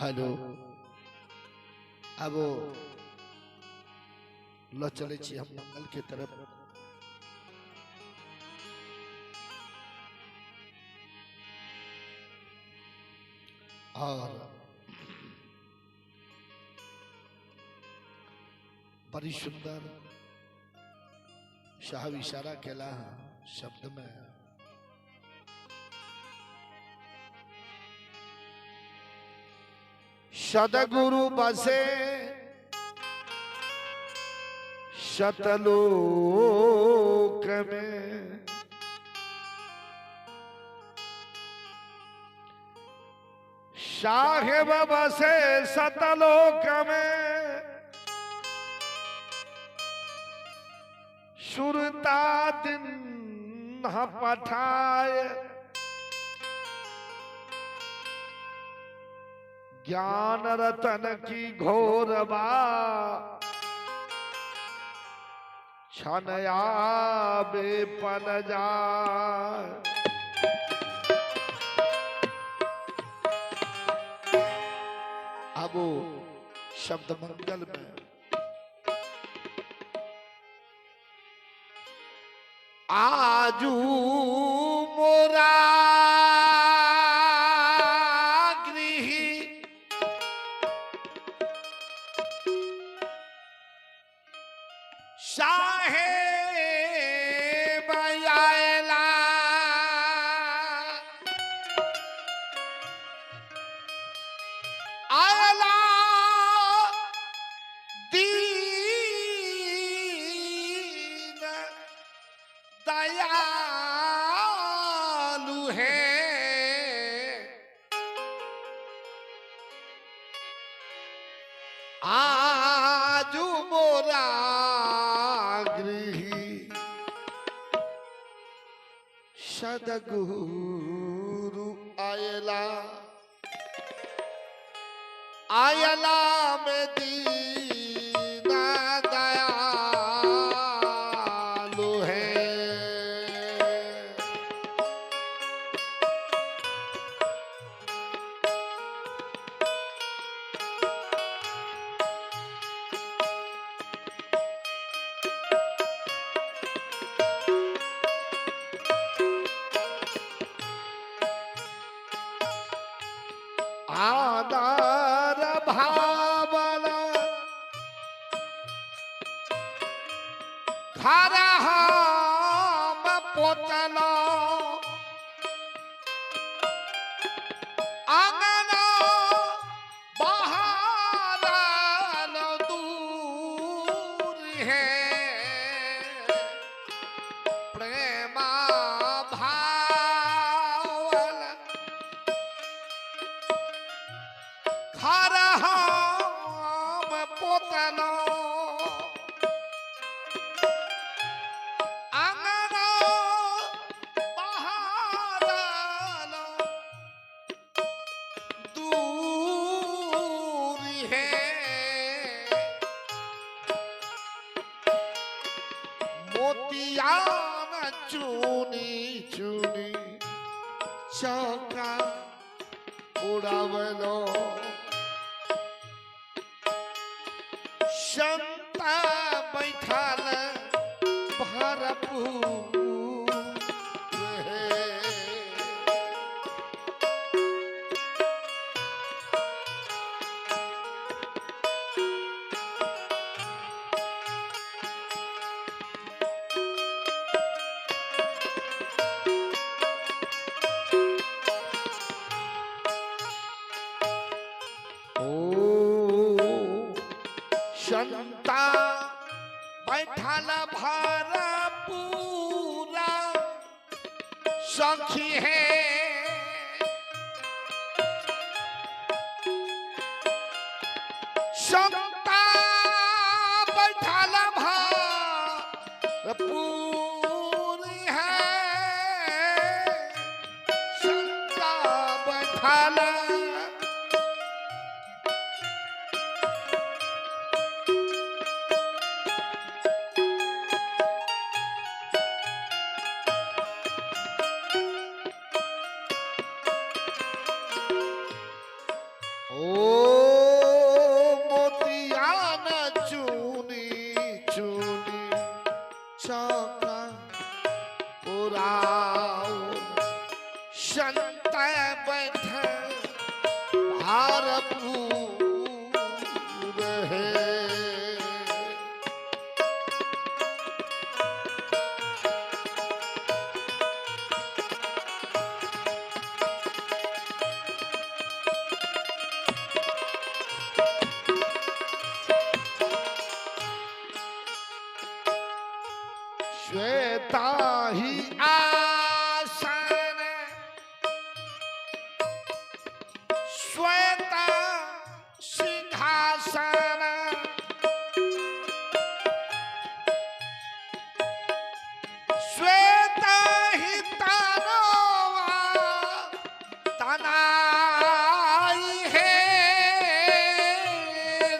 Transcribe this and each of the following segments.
Hello अब ल चले छी हम मंगल के तरफ। और बड़ी सुंदर साहब इशारा केला शब्द में सदगुरु बसे शतलोक में, साहेब बसे शतलोक में, सुरता दिन पठाए, ज्ञान रतन की घोर बा छनया बेपन जाए। अब शब्द मंगल में आजू मोरा साहेब आयला, आयला दीन दयालु है, आजू मोरा सदगुरु आयला, आयला में दीना दयालु है। आदर भावना घर हम पोतला, अंगना बाहर दूर है, प्रेमा घर हम पोतलो, अंगना बाहर दूर है, मोतियान चुनी चुनी चौका उड़ावलो, संता बैठाल भरपूर है। संता बैठाल भरपूरा सखी है, संता बैठाल भरपूर है, संता बैठाल ओ पुराओ संत बैठ भारपूर है। श्वेता ही आसन श्वेता सिंहासन श्वेता ही तनवा तनाई है।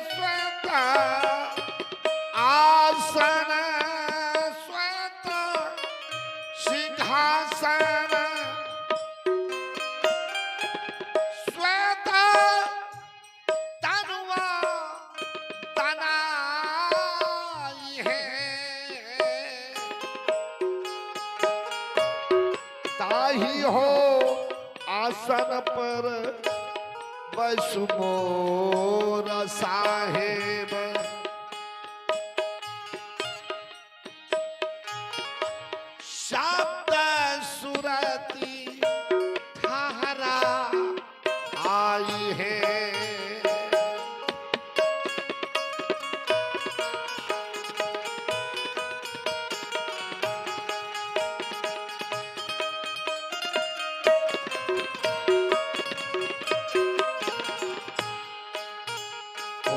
श्वेता आसन सिंहासन श्वेत तनुआ तनाई है। ताही हो आसन पर बसु मोर साहेब। शब्द सुरती ठहरा आई है। ओ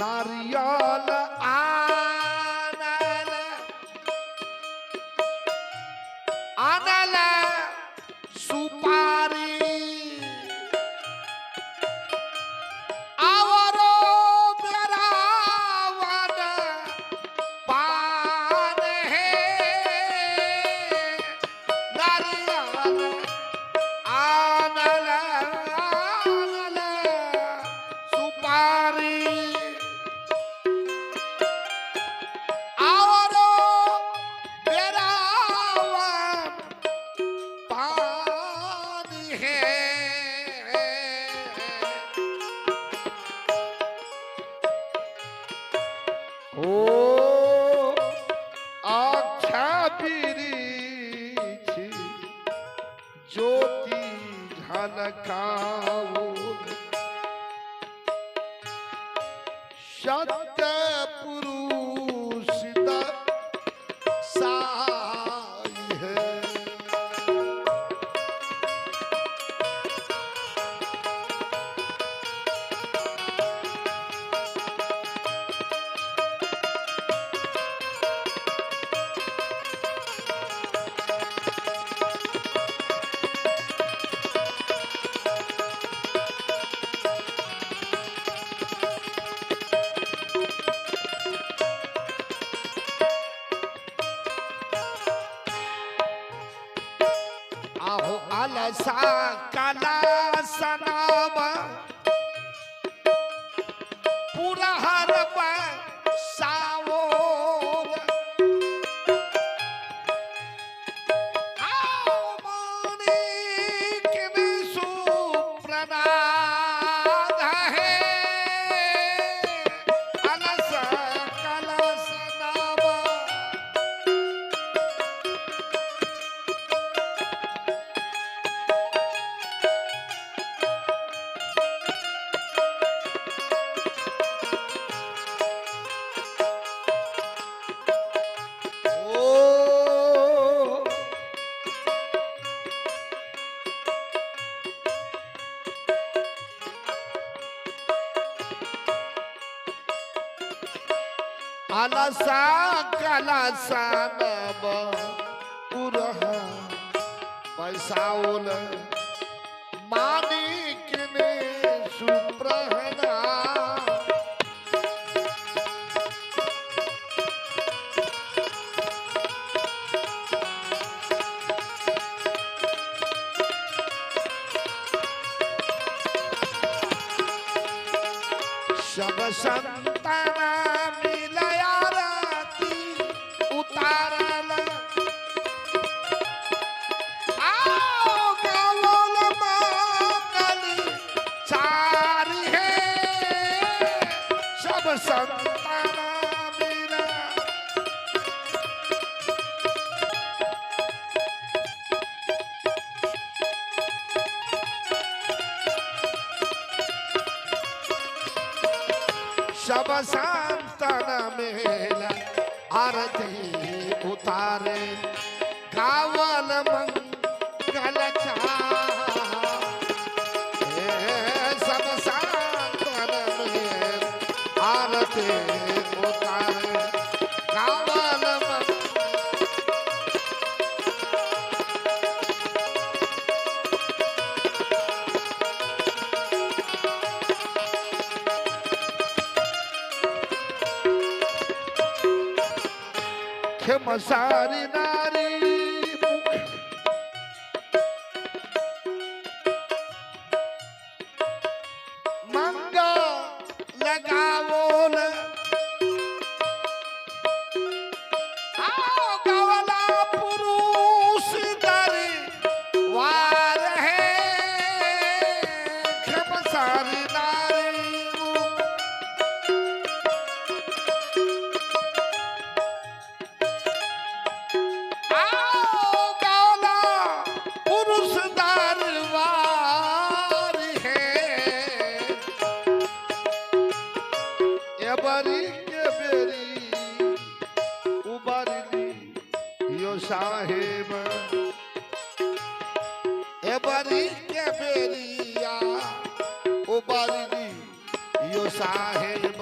नारियल आनल सुपारी आवरो बेरावन पान है। नारियल आनल सुपारी आवरो बेरावन पानी है। ओ आख्या बिरीछि ज्योति झलकाओ सत्य पुरुष साई है। आहो अलसा कला सनाम पुरहर सावो आओ मानिक विषु प्रनाद है। अलसा कला सनाम अलसा कलसा नब पुरह बैसाउल मानिक ने सुप्रहना। सब संतना मिलया राती उतारल आओ गावल मंगल चारी है सब संतान मेरा सब संतान मेला आरती उतारे गावल मंगल चाहे सब संतान मेला आरती उतारे गावल खेमसारी नारी मंगा लगावोल आओ गवला पुरुष दरी वार है खेमसारी नारी बरी के बेरी उबरली यो साहेब ए बरी के बेरिया उबरली यो साहेब